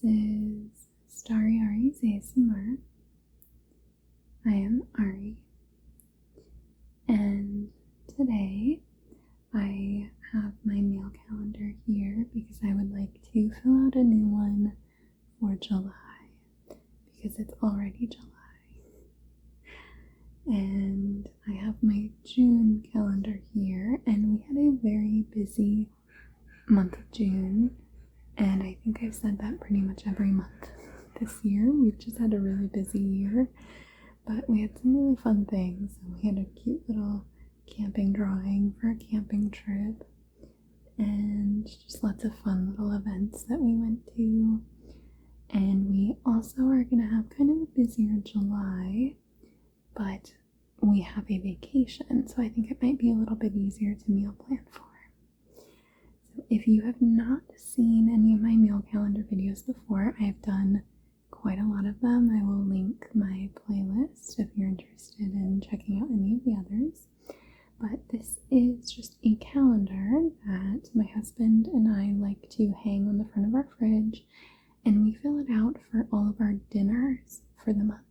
is Starry Ari's ASMR. I am Ari, and today I have my meal calendar here because I would like to fill out a new one for July because it's already July. And I have my June calendar here, and we had a very busy month of June, and I think I've said that pretty much every month this year. We've just had a really busy year, but we had some really fun things. We had a cute little camping drawing for a camping trip, and just lots of fun little events that we went to. And we also are going to have kind of a busier July, but we have a vacation, so I think it might be a little bit easier to meal plan for. So if you have not seen any of my meal calendar videos before, I've done quite a lot of them. I will link my playlist if you're interested in checking out any of the others. But this is just a calendar that my husband and I like to hang on the front of our fridge, and we fill it out for all of our dinners for the month.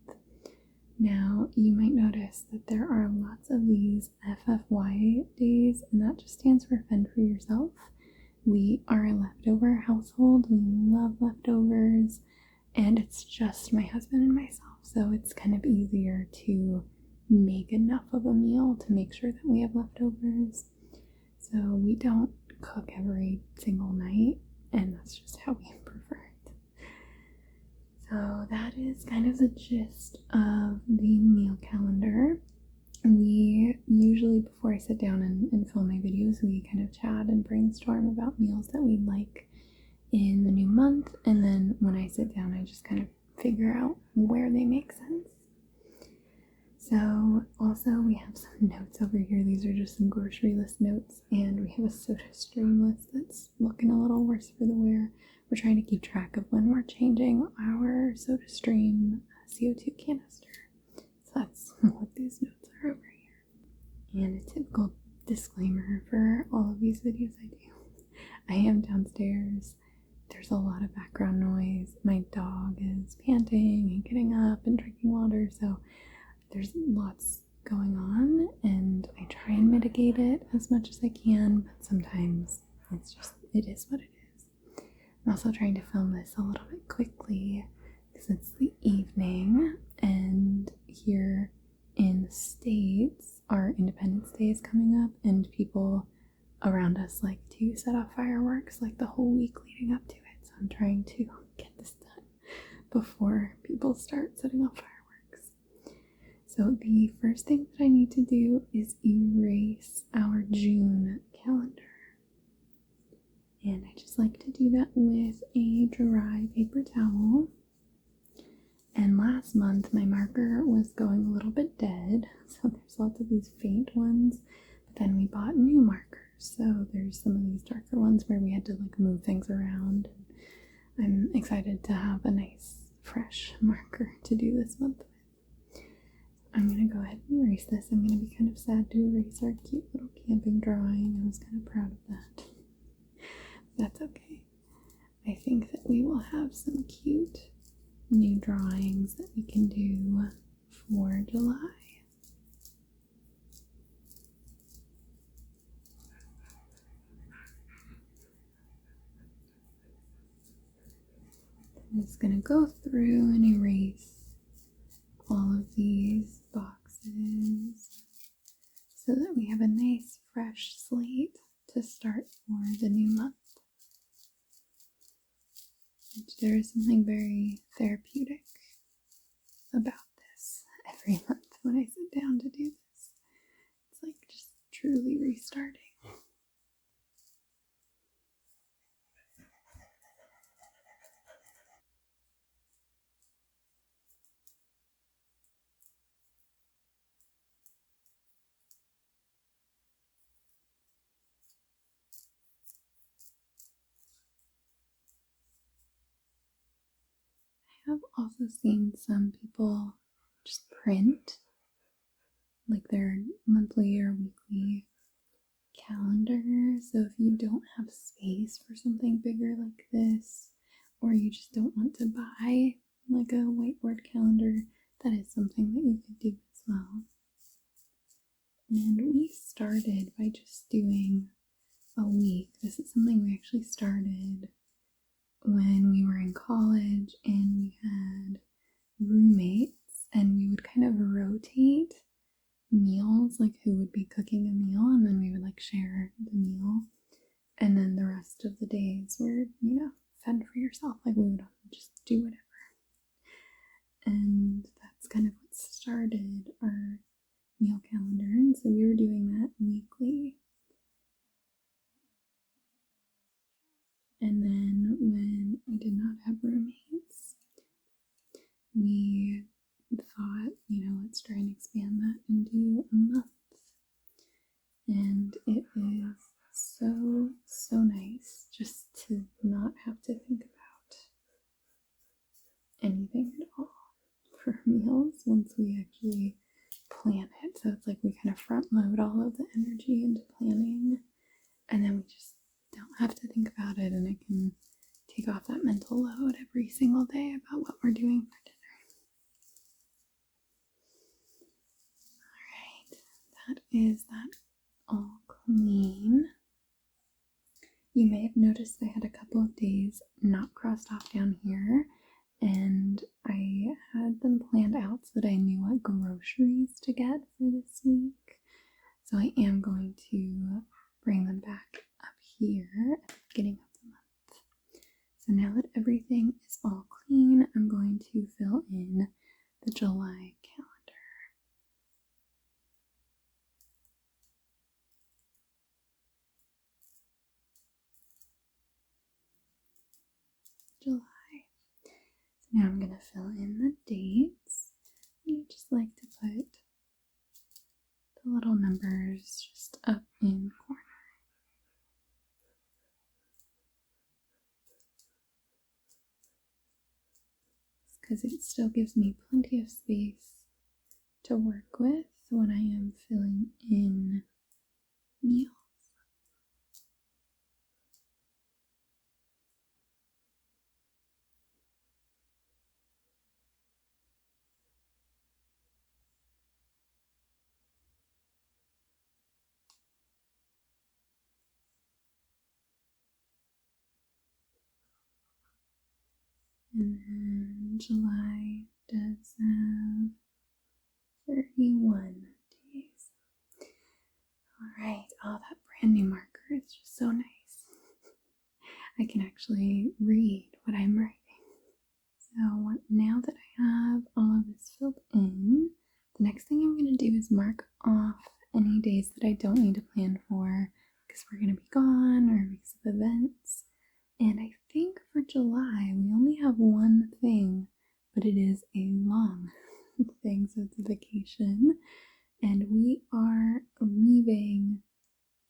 Now, you might notice that there are lots of these FFY days, and that just stands for Fend for Yourself. We are a leftover household. We love leftovers, and it's just my husband and myself, so it's kind of easier to make enough of a meal to make sure that we have leftovers. So we don't cook every single night, and that's just how we prefer it. So that is kind of the gist of the meal calendar. We usually, before I sit down and film my videos, we kind of chat and brainstorm about meals that we'd like in the new month, and then when I sit down, I just kind of figure out where they make sense. So also we have some notes over here. These are just some grocery list notes, and we have a soda stream list that's looking a little worse for the wear. We're trying to keep track of when we're changing our soda stream CO2 canister. So that's what these notes are over here. And a typical disclaimer for all of these videos I do. I am downstairs. There's a lot of background noise. My dog is panting and getting up and drinking water, so there's lots going on, and I try and mitigate it as much as I can, but sometimes it is what it is. I'm also trying to film this a little bit quickly because it's the evening, and here in the States, our Independence Day is coming up, and people around us like to set off fireworks like the whole week leading up to it. So I'm trying to get this done before people start setting off fireworks. So the first thing that I need to do is erase our June calendar. And I just like to do that with a dry paper towel. And last month my marker was going a little bit dead, so there's lots of these faint ones, but then we bought new markers. So there's some of these darker ones where we had to like move things around. I'm excited to have a nice fresh marker to do this month with. I'm going to go ahead and erase this. I'm going to be kind of sad to erase our cute little camping drawing. I was kind of proud of that. That's okay. I think that we will have some cute new drawings that we can do for July. I'm just going to go through and erase all of these boxes so that we have a nice fresh slate to start for the new month. There is something very therapeutic about this every month when I sit down to do this. It's like just truly restarting. I've also seen some people just print like their monthly or weekly calendar. So if you don't have space for something bigger like this, or you just don't want to buy like a whiteboard calendar, that is something that you could do as well. And we started by just doing a week. This is something we actually started when we were in college and we had roommates, and we would kind of rotate meals, like who would be cooking a meal, and then we would like share the meal, and then the rest of the days were, fend for yourself, like we would just do whatever. And that's kind of what started our meal calendar, and so we were doing that weekly. And then when we did not have roommates, we thought, let's try and expand that and do a month. And it is so, so nice just to not have to think about anything at all for meals once we actually plan it. So it's like we kind of front load all of the energy into planning, and then we just don't have to think about it, and it can take off that mental load every single day about what we're doing for dinner. Alright, that is that all clean. You may have noticed I had a couple of days not crossed off down here, and I had them planned out so that I knew what groceries to get for this week. So I am going to bring them back up here at the beginning of the month. So now that everything is all clean, I'm going to fill in the July calendar. July. So now I'm going to fill in the dates. I just like to put the little numbers just up in the corner. Because it still gives me plenty of space to work with when I am filling in meals. And then July does have 31 days. Alright, oh, that brand new marker is just so nice. I can actually read what I'm writing. So now that I have all of this filled in, the next thing I'm going to do is mark off any days that I don't need to plan for because we're going to be gone or because of events. And I think for July, we only have one thing, but it is a long thing, so it's a vacation. And we are leaving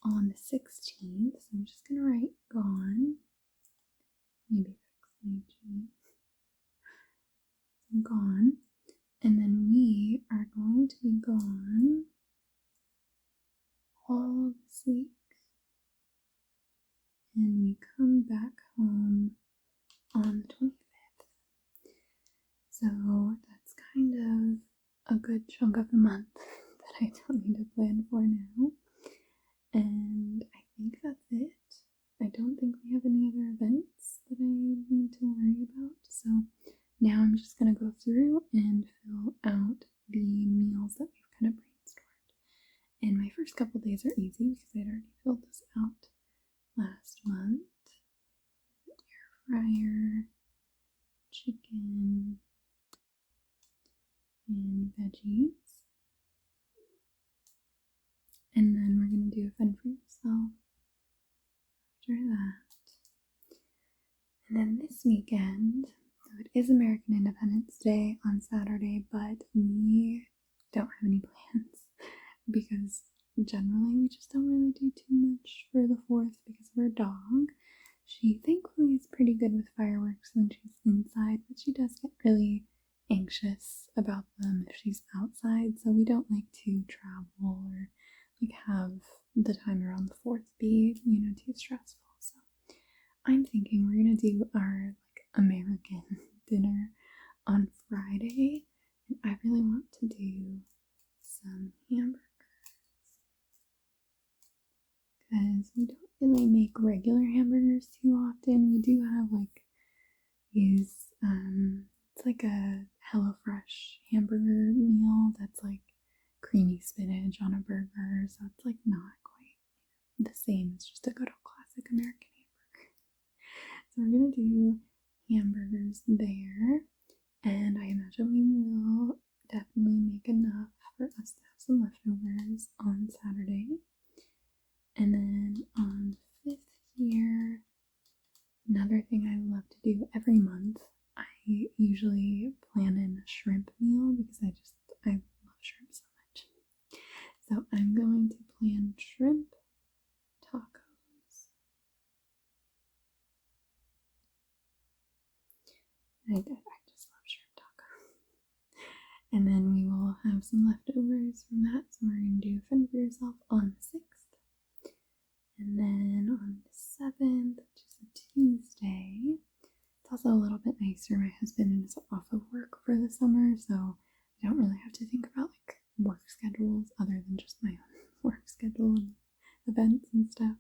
on the 16th, so I'm just going to write gone. Maybe fix my G. So gone. And then we are going to be gone all this week. And we come back home on the 25th. So that's kind of a good chunk of the month that I don't need to plan for now. And I think that's it. I don't think we have any other events that I need to worry about. So now I'm just going to go through and fill out the meals that we've kind of brainstormed. And my first couple days are easy because I'd already filled this out last month. Air fryer, chicken, and veggies. And then we're going to do a fun for yourself after that. And then this weekend, so it is American Independence Day on Saturday, but we don't have any plans because generally we just don't really do too much for the 4th because of our dog. She thankfully is pretty good with fireworks when she's inside, but she does get really anxious about them if she's outside, so we don't like to travel or like have the time around the 4th be, too stressful. So I'm thinking we're gonna do our American dinner on Friday, and I really want to do some hamburgers because we don't really make regular hamburgers too often. We do have like these, it's like a HelloFresh hamburger meal that's like creamy spinach on a burger, so it's like not quite the same as just a good old classic American hamburger. So we're gonna do hamburgers there, and I imagine we will definitely make enough for us to have some leftovers on Saturday. And then on the 5th year, another thing I love to do every month, I usually plan in a shrimp meal because I love shrimp so much. So I'm going to plan shrimp tacos. I just love shrimp tacos. And then we will have some leftovers from that. So we're going to do Fend for Yourself on the 6th. And then on the 7th, which is a Tuesday, it's also a little bit nicer. My husband is off of work for the summer, so I don't really have to think about like work schedules other than just my own work schedule and events and stuff.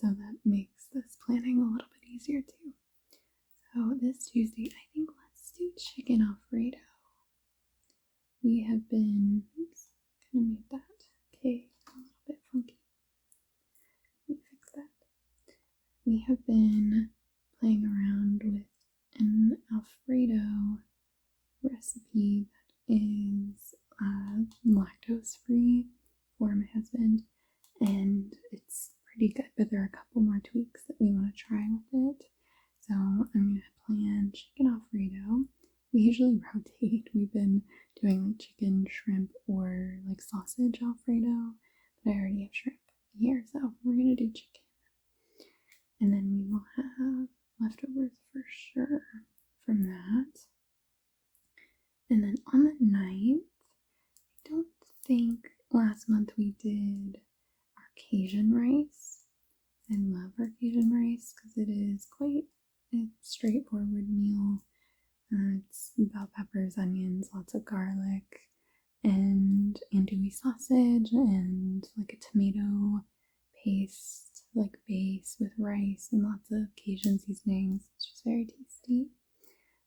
So that makes this planning a little bit easier too. So this Tuesday, I think let's do chicken Alfredo. We have been, oops, kind of made that cake a little bit funky. Let me fix that. We have been playing around with an Alfredo recipe that is lactose free for my husband, and it's pretty good, but there are a couple more tweaks that we want to try with it. So I'm going to plan chicken Alfredo. We usually rotate. We've been doing like chicken, shrimp, or like sausage Alfredo, but I already have shrimp here, so we're going to do chicken. And then we will have leftovers for sure from that. And then on the 9th, I don't think last month we did our Cajun rice. I love our Cajun rice because it is quite a straightforward meal. It's bell peppers, onions, lots of garlic, and andouille sausage, and like a tomato paste, like base with rice and lots of Cajun seasonings. It's just very tasty.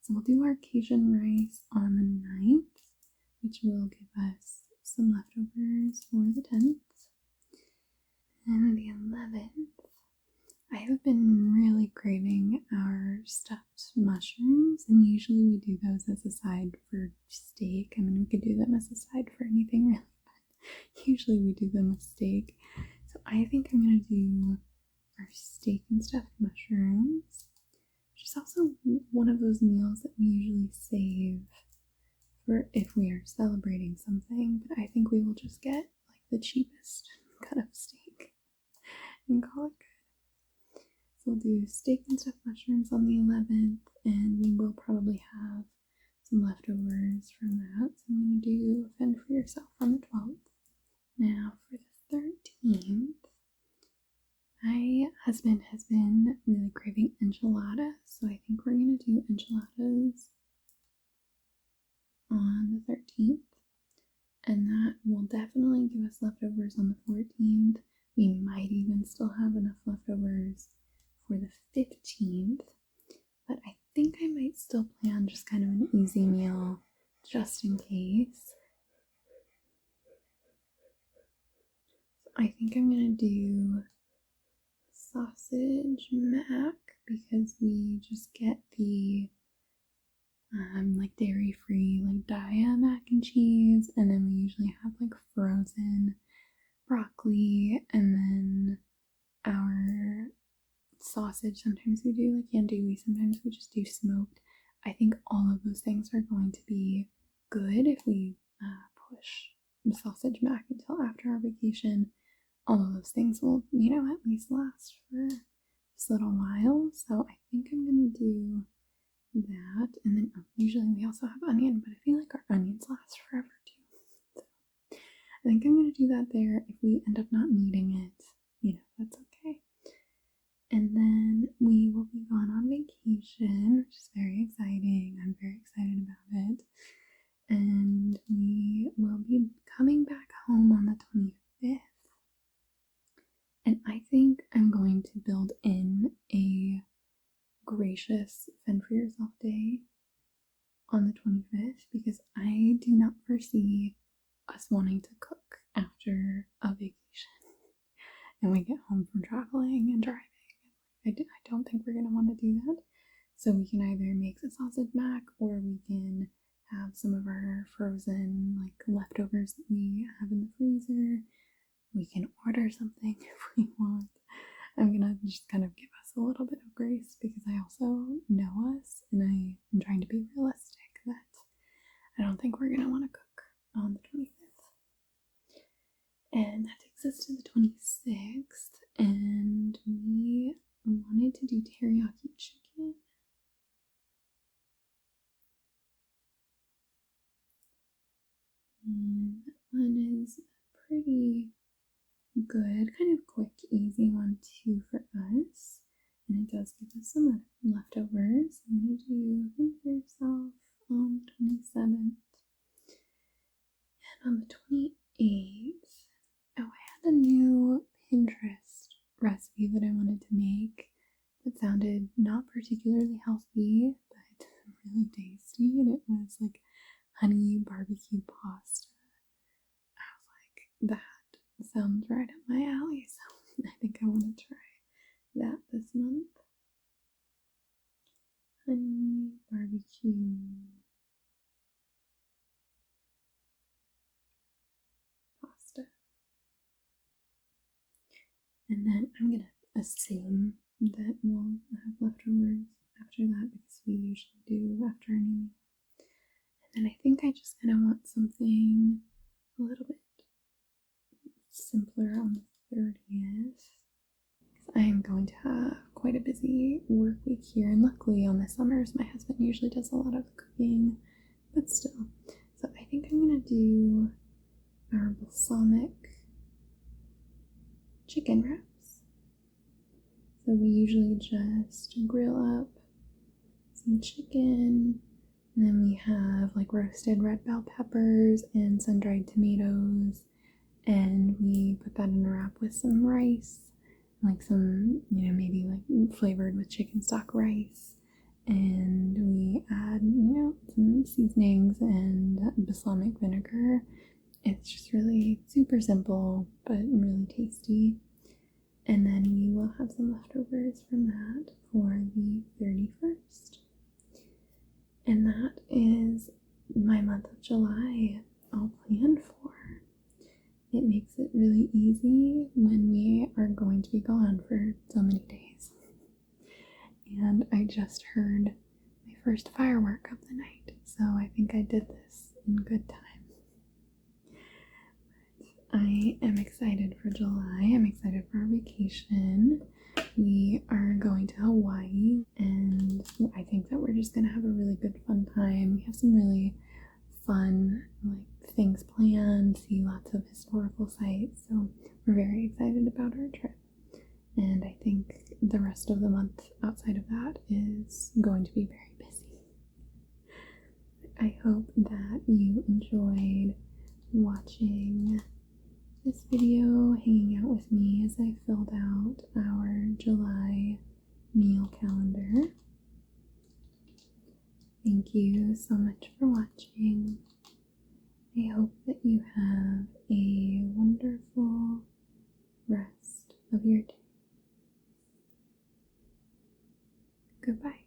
So we'll do our Cajun rice on the 9th, which will give us some leftovers for the 10th. And the 11th, I have been really craving our stuffed mushrooms, and usually we do those as a side for steak. I mean, we could do them as a side for anything really, but usually we do them with steak. So I think I'm going to do our steak and stuffed mushrooms, which is also one of those meals that we usually save for if we are celebrating something, but I think we will just get like the cheapest cut of steak and call it good. So we'll do steak and stuffed mushrooms on the 11th, and we will probably have some leftovers from that. So I'm going to do Fend for Yourself on the 12th. Now for the 13th, my husband has been really craving enchiladas, so I think we're going to do enchiladas on the 13th, and that will definitely give us leftovers on the 14th. We might even still have enough leftovers for the 15th, but I think I might still plan just kind of an easy meal just in case. So I think I'm going to do sausage mac because we just get the like dairy-free like Daiya mac and cheese, and then we usually have like frozen broccoli, and then our sausage, sometimes we do like andouille, sometimes we just do smoked. I think all of those things are going to be good if we push the sausage mac until after our vacation. All of those things will, you know, at least last for this little while. So I think I'm gonna do that, and then usually we also have onion, but I feel like our onions last forever too. So I think I'm gonna do that there. If we end up not needing it, you know, that's okay. And then we will be gone on vacation vacation, which is very exciting. I'm very excited about it. And we will be coming back home on the 25th. And I think I'm going to build in a gracious fend for yourself day on the 25th because I do not foresee us wanting to cook after a vacation and we get home from traveling and driving. I don't think we're going to want to do that. So we can either make a sausage mac or we can have some of our frozen like leftovers that we have in the freezer. We can order something if we want. I'm gonna just kind of give us a little bit of grace because I also know us and I am trying to be realistic that I don't think we're gonna want to cook on the 25th. And that takes us to the 26th, and we wanted to do teriyaki chicken. And that one is pretty good, kind of quick, easy one too for us. And it does give us some leftovers. I'm going to do Fend for Yourself on the 27th. And on the 28th, I had a new Pinterest recipe that I wanted to make that sounded not particularly healthy, but really tasty. And it was like honey barbecue pasta. I was like, that sounds right up my alley, so I think I want to try that this month. Honey barbecue pasta. And then I'm going to assume that we'll have leftovers after that because we usually do after any meal. And then I think I just kind of want something a little bit simpler on the 30th. I am going to have quite a busy work week here, and luckily on the summers my husband usually does a lot of cooking, but still. So I think I'm going to do our balsamic chicken wraps. So we usually just grill up some chicken, and then we have like roasted red bell peppers and sun-dried tomatoes, and we put that in a wrap with some rice, like some, maybe like flavored with chicken stock rice, and we add, some seasonings and balsamic vinegar. It's just really super simple, but really tasty. And then we will have some leftovers from that for the 31st. And that is my month of July all planned for. It makes it really easy when we are going to be gone for so many days. And I just heard my first firework of the night, so I think I did this in good time. But I am excited for July. I'm excited for our vacation. We are going to Hawaii, and I think that we're just going to have a really good fun time. We have some really fun things planned, see lots of historical sites, so we're very excited about our trip. And I think the rest of the month outside of that is going to be very busy. I hope that you enjoyed watching this video, hanging out with me as I filled out our July meal calendar. Thank you so much for watching. I hope that you have a wonderful rest of your day. Goodbye.